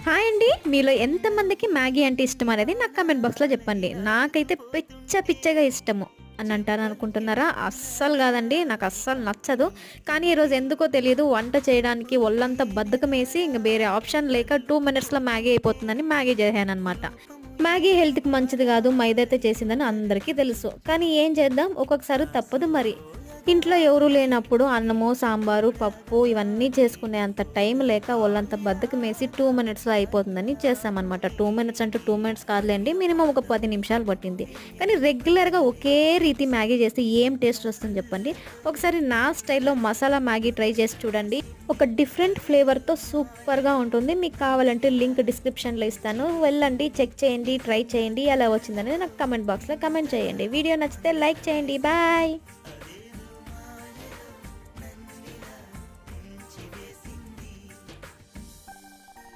Hi అండి. మీలో ఎంతమందికి మ్యాగీ అంటే ఇష్టం అనేది నాకు కామెంట్ బాక్స్‌లో చెప్పండి. నాకైతే పిచ్చగా ఇష్టము అని అంటారనుకుంటున్నారా? అస్సలు కాదండి. నాకు అస్సలు నచ్చదు. కానీ ఈరోజు ఎందుకో తెలీదు వంట చేయడానికి ఒళ్ళంతా బద్ధకమేసి ఇంక వేరే ఆప్షన్ లేక 2 మినిట్స్‌లో మ్యాగీ అయిపోతుందని మ్యాగీ చేశాననమాట. మ్యాగీ హెల్త్‌కి మంచిది కాదు. మైదాతో చేసిందని అందరికీ తెలుసు. కానీ ఏం చేద్దాం ఒక్కొక్కసారి తప్పదు మరి. ఇంట్లో ఎవరు లేనప్పుడు అన్నము, సాంబారు, పప్పు ఇవన్నీ చేసుకునే అంత టైం లేక ఒళ్ళంతా బద్ధకమేసి 2 మినిట్స్‌లో అయిపోతుందని చేశామనమాట. 2 మినిట్స్ అంటే 2 మినిట్స్ కాదులేండి. మినిమమ్ ఒక 10 నిమిషాలు పట్టింది. కానీ రెగ్యులర్‌గా ఒకే రీతి మ్యాగీ చేస్తే ఏం టేస్ట్ వస్తుంది చెప్పండి? ఒకసారి నా స్టైల్‌లో మసాలా మ్యాగీ ట్రై చేసి చూడండి. ఒక డిఫరెంట్ ఫ్లేవర్‌తో సూపర్‌గా ఉంటుంది. మీకు కావాలంటే లింక్ డిస్క్రిప్షన్‌లో ఇస్తాను. వెళ్ళండి, చెక్ చేయండి, ట్రై చేయండి. ఎలా వచ్చిందనేది నాకు కామెంట్ బాక్స్‌లో కామెంట్ చేయండి. వీడియో నచ్చితే లైక్ చేయండి. బాయ్.